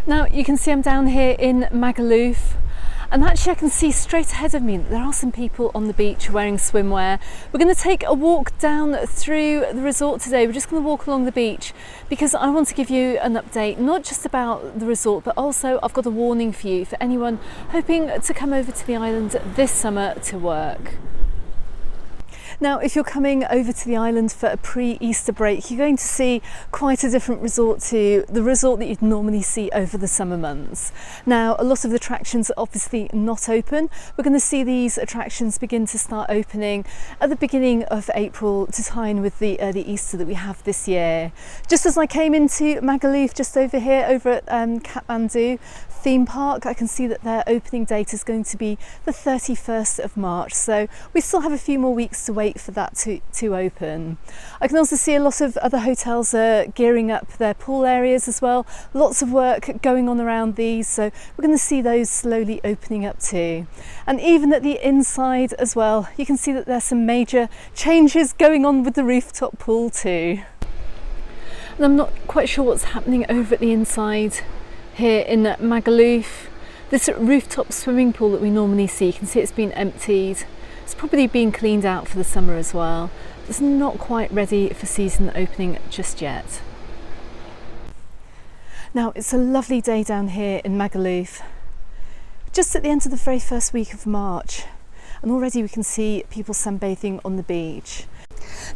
Now you can see I'm down here in Magaluf, and actually I can see straight ahead of me that there are some people on the beach wearing swimwear. We're going to take a walk down through the resort today. We're just going to walk along the beach because I want to give you an update, not just about the resort, but also I've got a warning for you for anyone hoping to come over to the island this summer to work. Now, if you're coming over to the island for a pre-Easter break, you're going to see quite a different resort to the resort that you'd normally see over the summer months. Now, a lot of the attractions are obviously not open. We're going to see these attractions begin to start opening at the beginning of April to tie in with the early Easter that we have this year. Just as I came into Magaluf, just over here, over at Kathmandu theme park, I can see that their opening date is going to be the 31st of March. So we still have a few more weeks to wait for that to open. I can also see a lot of other hotels are gearing up their pool areas as well. Lots of work going on around these, so we're going to see those slowly opening up too. And even at the inside as well, you can see that there's some major changes going on with the rooftop pool too. And I'm not quite sure what's happening over at the inside here in Magaluf. This rooftop swimming pool that we normally see, you can see it's been emptied. It's probably been cleaned out for the summer as well. It's not quite ready for season opening just yet. Now, it's a lovely day down here in Magaluf, just at the end of the very first week of March, and already we can see people sunbathing on the beach.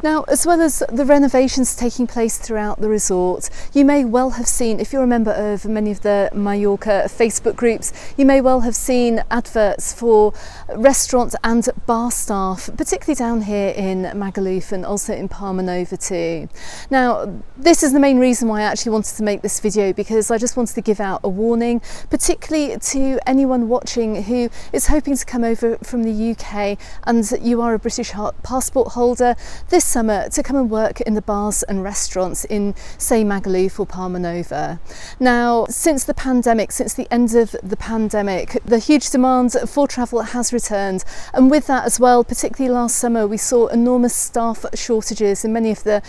Now, as well as the renovations taking place throughout the resort, you may well have seen, if you're a member of many of the Mallorca Facebook groups, you may well have seen adverts for restaurant and bar staff, particularly down here in Magaluf and also in Palmanova too. Now, this is the main reason why I actually wanted to make this video, because I just wanted to give out a warning, particularly to anyone watching who is hoping to come over from the UK and you are a British passport holder this summer to come and work in the bars and restaurants in, say, Magaluf or Palmanova. Now, since the end of the pandemic, the huge demand for travel has returned, and with that as well, particularly last summer, we saw enormous staff shortages in many of the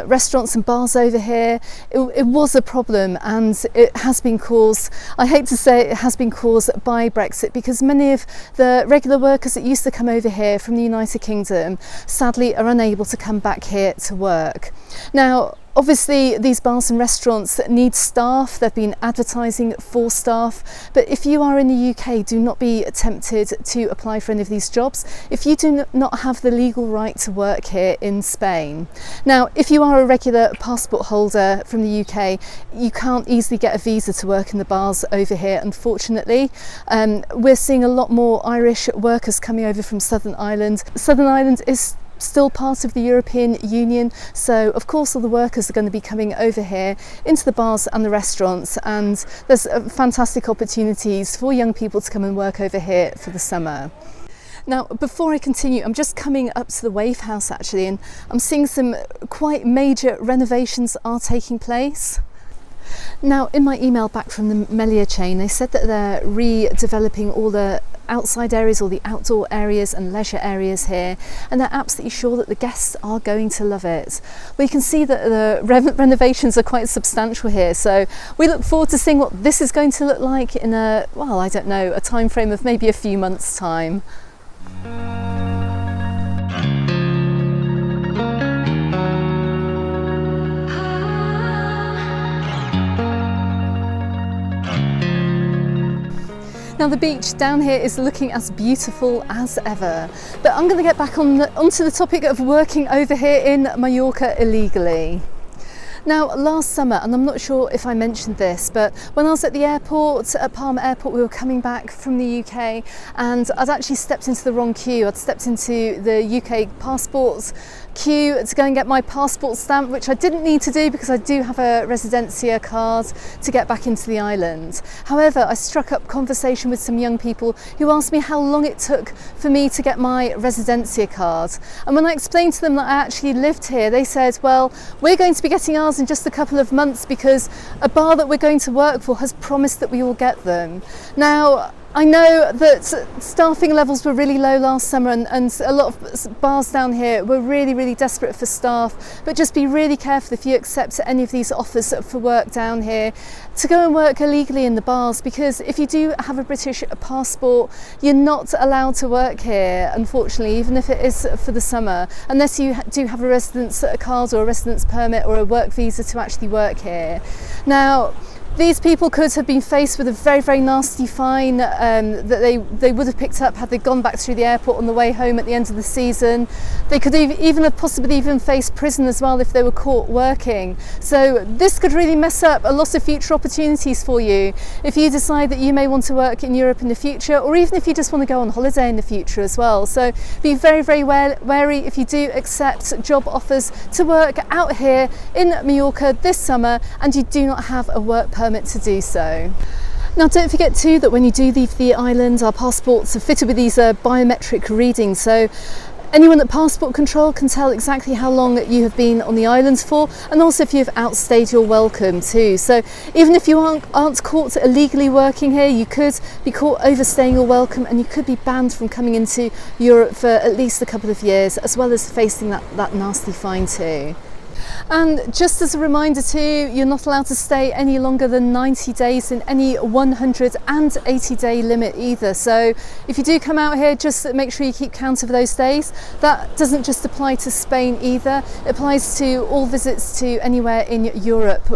restaurants and bars over here. It was a problem, and it has been caused, I hate to say it has been caused by Brexit, because many of the regular workers that used to come over here from the United Kingdom sadly are unable to come back here to work. Now, obviously these bars and restaurants need staff. They've been advertising for staff, but if you are in the UK, do not be tempted to apply for any of these jobs if you do not have the legal right to work here in Spain. Now, if you are a regular passport holder from the UK, you can't easily get a visa to work in the bars over here, unfortunately. We're seeing a lot more Irish workers coming over from Southern Ireland. Southern Ireland is still part of the European Union, so of course all the workers are going to be coming over here into the bars and the restaurants, and there's fantastic opportunities for young people to come and work over here for the summer. Now, before I continue, I'm just coming up to the Wave House actually, and I'm seeing some quite major renovations are taking place. Now, in my email back from the Melia chain, they said that they're redeveloping all the outside areas, all the outdoor areas and leisure areas here, and they're absolutely sure that the guests are going to love it. We can see that the renovations are quite substantial here, so we look forward to seeing what this is going to look like in a, well, I don't know, a time frame of maybe a few months' time. Now, the beach down here is looking as beautiful as ever, but I'm going to get back onto the topic of working over here in Mallorca illegally. Now, last summer, and I'm not sure if I mentioned this, but when I was at the airport, at Palma Airport, we were coming back from the UK, and I'd actually stepped into the wrong queue. I'd stepped into the UK passports queue to go and get my passport stamp, which I didn't need to do because I do have a Residencia card to get back into the island. However, I struck up conversation with some young people who asked me how long it took for me to get my Residencia card. And when I explained to them that I actually lived here, they said, well, we're going to be getting ours in just a couple of months because a bar that we're going to work for has promised that we will get them. Now, I know that staffing levels were really low last summer, and a lot of bars down here were really desperate for staff, but just be really careful if you accept any of these offers for work down here to go and work illegally in the bars, because if you do have a British passport, you're not allowed to work here, unfortunately, even if it is for the summer, unless you do have a residence card or a residence permit or a work visa to actually work here. Now, these people could have been faced with a very nasty fine that they would have picked up had they gone back through the airport on the way home at the end of the season. They could even have possibly even faced prison as well if they were caught working. So this could really mess up a lot of future opportunities for you if you decide that you may want to work in Europe in the future, or even if you just want to go on holiday in the future as well. So be very wary if you do accept job offers to work out here in Mallorca this summer and you do not have a work permit to do so. Now, don't forget too that when you do leave the island, our passports are fitted with these biometric readings, so anyone at passport control can tell exactly how long you have been on the island for, and also if you've outstayed your welcome too. So even if you aren't caught illegally working here, you could be caught overstaying your welcome, and you could be banned from coming into Europe for at least a couple of years, as well as facing that nasty fine too. And just as a reminder too, you're not allowed to stay any longer than 90 days in any 180-day limit either. So if you do come out here, just make sure you keep count of those days. That doesn't just apply to Spain either, it applies to all visits to anywhere in Europe,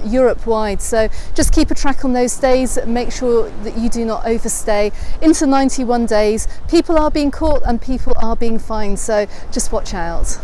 Europe-wide. So just keep a track on those days, make sure that you do not overstay into 91 days. People are being caught and people are being fined, so just watch out.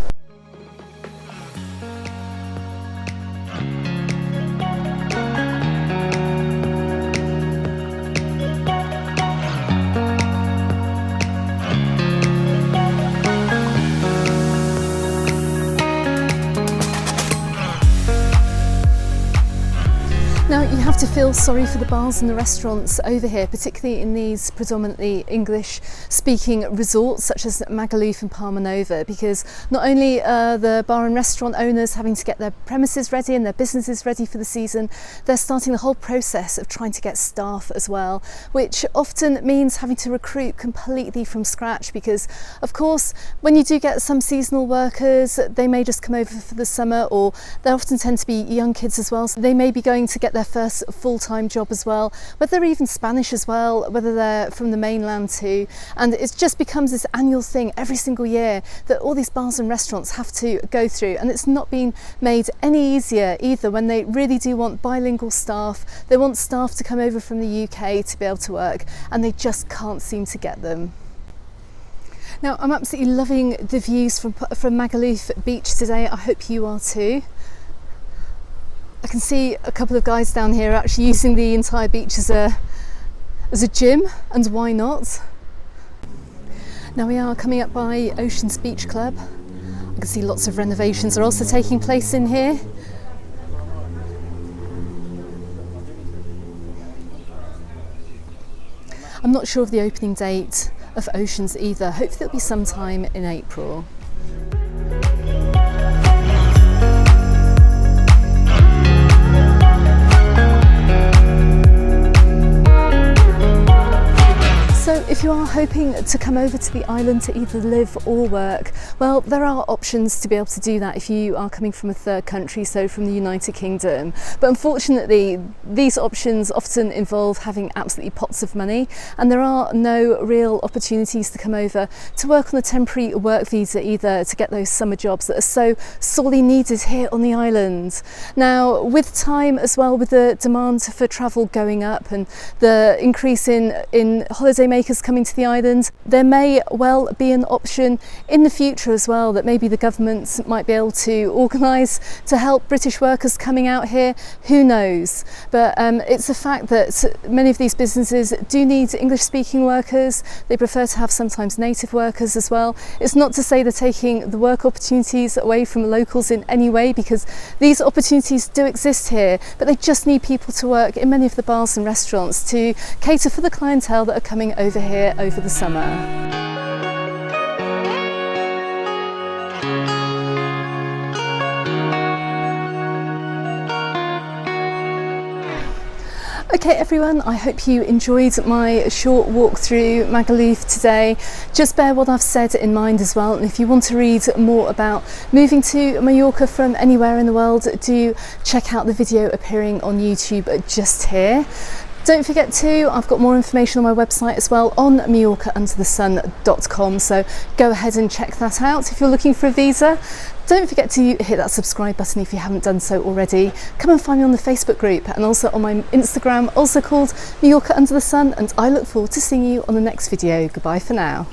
Now, you have to feel sorry for the bars and the restaurants over here, particularly in these predominantly English-speaking resorts such as Magaluf and Palmanova, because not only are the bar and restaurant owners having to get their premises ready and their businesses ready for the season, they're starting the whole process of trying to get staff as well, which often means having to recruit completely from scratch, because of course when you do get some seasonal workers, they may just come over for the summer, or they often tend to be young kids as well, so they may be going to get their first full-time job as well, whether they're even Spanish as well, whether they're from the mainland too. And it just becomes this annual thing every single year that all these bars and restaurants have to go through, and it's not been made any easier either when they really do want bilingual staff. They want staff to come over from the UK to be able to work, and they just can't seem to get them. Now, I'm absolutely loving the views from Magaluf beach today. I hope you are too. I can see a couple of guys down here actually using the entire beach as a gym, and why not? Now we are coming up by Ocean's Beach Club. I can see lots of renovations are also taking place in here. I'm not sure of the opening date of Ocean's either. Hopefully it'll be sometime in April. So if you are hoping to come over to the island to either live or work, well, there are options to be able to do that if you are coming from a third country, so from the United Kingdom. But unfortunately, these options often involve having absolutely pots of money, and there are no real opportunities to come over to work on a temporary work visa either, to get those summer jobs that are so sorely needed here on the island. Now, with time as well, with the demand for travel going up and the increase in holiday makers coming to the island, there may well be an option in the future as well that maybe the government might be able to organise to help British workers coming out here. Who knows? But it's a fact that many of these businesses do need English speaking workers. They prefer to have sometimes native workers as well. It's not to say they're taking the work opportunities away from locals in any way, because these opportunities do exist here, but they just need people to work in many of the bars and restaurants to cater for the clientele that are coming over here over the summer. Okay everyone, I hope you enjoyed my short walk through Magaluf today. Just bear what I've said in mind as well, and if you want to read more about moving to Mallorca from anywhere in the world, do check out the video appearing on YouTube just here. Don't forget to, I've got more information on my website as well on MallorcaUndertheSun.com, so go ahead and check that out if you're looking for a visa. Don't forget to hit that subscribe button if you haven't done so already. Come and find me on the Facebook group and also on my Instagram, also called Mallorca Under the Sun, and I look forward to seeing you on the next video. Goodbye for now.